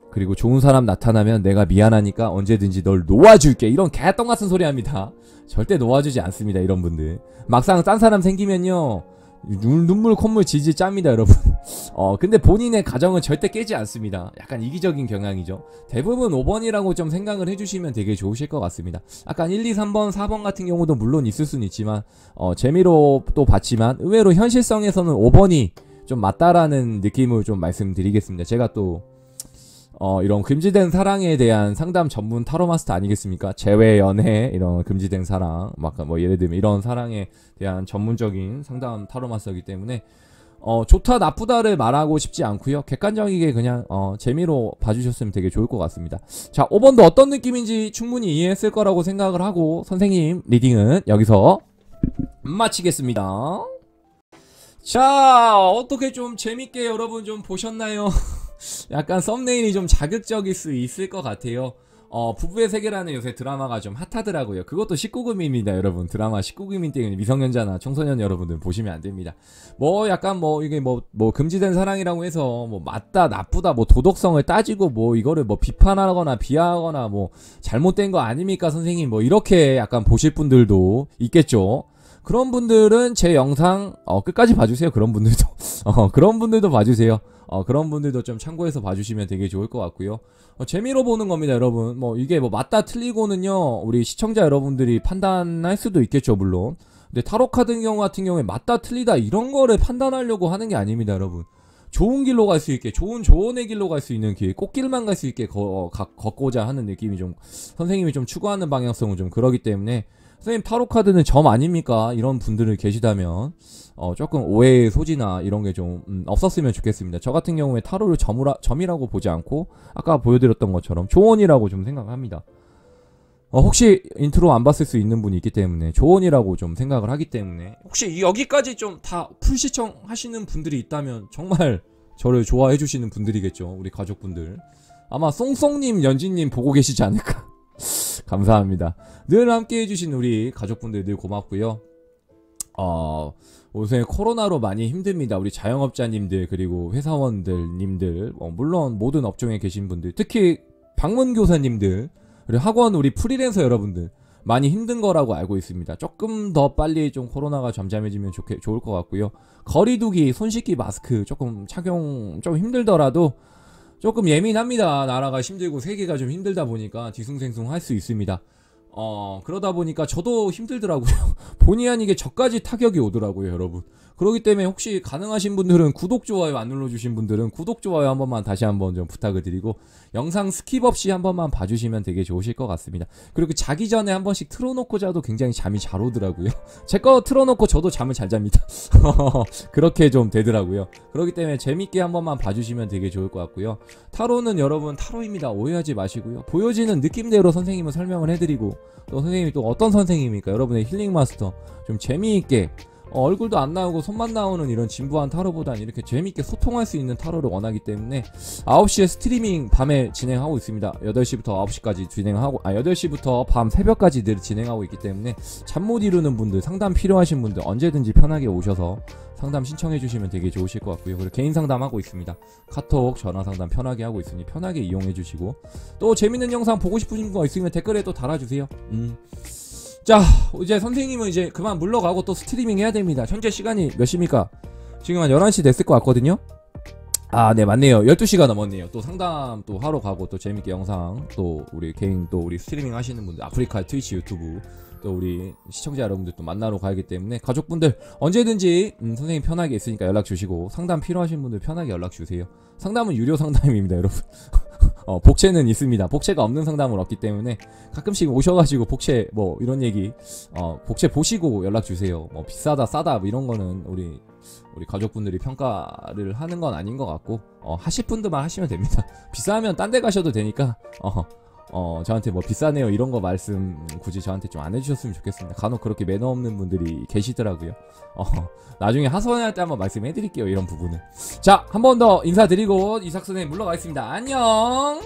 그리고 좋은 사람 나타나면 내가 미안하니까 언제든지 널 놓아줄게. 이런 개똥 같은 소리 합니다. 절대 놓아주지 않습니다. 이런 분들. 막상 딴 사람 생기면요. 눈물 콧물 질질 짭니다 여러분. 근데 본인의 가정은 절대 깨지 않습니다. 약간 이기적인 경향이죠. 대부분 5번이라고 좀 생각을 해주시면 되게 좋으실 것 같습니다. 아까 1, 2, 3번, 4번 같은 경우도 물론 있을 수는 있지만 재미로 또 봤지만 의외로 현실성에서는 5번이 좀 맞다라는 느낌을 좀 말씀드리겠습니다. 제가 또 이런 금지된 사랑에 대한 상담 전문 타로 마스터 아니겠습니까? 재회, 연애, 이런 금지된 사랑, 예를 들면 이런 사랑에 대한 전문적인 상담 타로 마스터이기 때문에 좋다 나쁘다를 말하고 싶지 않고요. 객관적이게 그냥 재미로 봐주셨으면 되게 좋을 것 같습니다. 자, 5번도 어떤 느낌인지 충분히 이해했을 거라고 생각을 하고 선생님 리딩은 여기서 마치겠습니다. 자, 어떻게 좀 재밌게 여러분 좀 보셨나요? 약간 썸네일이 좀 자극적일 수 있을 것 같아요. 부부의 세계라는 요새 드라마가 좀 핫하더라고요. 그것도 19금입니다 여러분. 드라마 19금인 때문에 미성년자나 청소년 여러분들 보시면 안됩니다. 약간 이게 금지된 사랑이라고 해서 맞다 나쁘다 도덕성을 따지고 이거를 비판하거나 비하하거나 잘못된 거 아닙니까 선생님 이렇게 약간 보실 분들도 있겠죠. 그런 분들은 제 영상 끝까지 봐주세요. 그런 분들도 그런 분들도 봐주세요. 그런 분들도 좀 참고해서 봐주시면 되게 좋을 것 같고요. 재미로 보는 겁니다 여러분. 이게 맞다 틀리고는요 우리 시청자 여러분들이 판단할 수도 있겠죠 물론. 근데 타로 카드 같은 경우에 맞다 틀리다 이런 거를 판단하려고 하는 게 아닙니다 여러분. 좋은 길로 갈 수 있게 좋은 조언의 길로 갈 수 있는 길, 꽃길만 갈 수 있게 걷고자 하는 느낌이 좀 선생님이 좀 추구하는 방향성은 좀 그러기 때문에 선생님 타로 카드는 점 아닙니까? 이런 분들이 계시다면 조금 오해의 소지나 이런 게 좀 없었으면 좋겠습니다. 저 같은 경우에 타로를 점이라고 보지 않고 아까 보여드렸던 것처럼 조언이라고 좀 생각합니다. 혹시 인트로 안 봤을 수 있는 분이 있기 때문에 조언이라고 좀 생각을 하기 때문에 혹시 여기까지 좀 다 풀시청 하시는 분들이 있다면 정말 저를 좋아해 주시는 분들이겠죠. 우리 가족분들. 아마 송송님, 연진님 보고 계시지 않을까. 감사합니다. 늘 함께 해주신 우리 가족분들 늘 고맙고요. 요새 코로나로 많이 힘듭니다. 우리 자영업자님들 그리고 회사원들님들 물론 모든 업종에 계신 분들 특히 방문교사님들 그리고 학원 우리 프리랜서 여러분들 많이 힘든 거라고 알고 있습니다. 조금 더 빨리 좀 코로나가 잠잠해지면 좋을 것 같고요. 거리두기, 손 씻기, 마스크 조금 착용 좀 힘들더라도 조금 예민합니다. 나라가 힘들고 세계가 좀 힘들다 보니까 뒤숭생숭 할 수 있습니다. 그러다 보니까 저도 힘들더라고요. 본의 아니게 저까지 타격이 오더라고요 여러분. 그렇기 때문에 혹시 가능하신 분들은 구독, 좋아요 안 눌러주신 분들은 구독, 좋아요 한 번만 다시 한번 좀 부탁을 드리고 영상 스킵 없이 한 번만 봐주시면 되게 좋으실 것 같습니다. 그리고 자기 전에 한 번씩 틀어놓고 자도 굉장히 잠이 잘 오더라고요. 제 거 틀어놓고 저도 잠을 잘 잡니다. 그렇게 좀 되더라고요. 그렇기 때문에 재밌게 한 번만 봐주시면 되게 좋을 것 같고요. 타로는 여러분 타로입니다. 오해하지 마시고요. 보여지는 느낌대로 선생님은 설명을 해드리고 또 선생님이 또 어떤 선생님입니까? 여러분의 힐링 마스터 좀 재미있게 얼굴도 안 나오고 손만 나오는 이런 진부한 타로보단 이렇게 재밌게 소통할 수 있는 타로를 원하기 때문에 9시에 스트리밍 밤에 진행하고 있습니다. 8시부터 9시까지 진행하고 8시부터 밤 새벽까지 늘 진행하고 있기 때문에 잠 못 이루는 분들 상담 필요하신 분들 언제든지 편하게 오셔서 상담 신청해 주시면 되게 좋으실 것 같고요. 그리고 개인 상담하고 있습니다. 카톡, 전화 상담 편하게 하고 있으니 편하게 이용해 주시고 또 재밌는 영상 보고 싶으신 거 있으면 댓글에 또 달아주세요. 자, 이제 선생님은 이제 그만 물러가고 또 스트리밍 해야 됩니다. 현재 시간이 몇 시입니까? 지금 한 11시 됐을 것 같거든요. 아, 네, 맞네요. 12시가 넘었네요. 또 상담 또 하러 가고 또 재밌게 영상 또 우리 개인 또 우리 스트리밍 하시는 분들, 아프리카 트위치 유튜브 또 우리 시청자 여러분들 또 만나러 가기 때문에 가족분들 언제든지 선생님 편하게 있으니까 연락 주시고, 상담 필요하신 분들 편하게 연락 주세요. 상담은 유료 상담입니다, 여러분. 복채는 있습니다. 복채가 없는 상담은 없기 때문에 가끔씩 오셔가지고 복채 뭐 이런 얘기 복채 보시고 연락 주세요. 뭐 비싸다 싸다 뭐 이런 거는 우리 가족분들이 평가를 하는 건 아닌 것 같고, 하실 분들만 하시면 됩니다. 비싸면 딴 데 가셔도 되니까 저한테 뭐 비싸네요 이런 거 말씀 굳이 저한테 좀 안 해주셨으면 좋겠습니다. 간혹 그렇게 매너 없는 분들이 계시더라고요. 나중에 하소연할 때 한번 말씀해 드릴게요, 이런 부분은. 자, 한 번 더 인사드리고 이삭 선생님 물러가겠습니다. 안녕.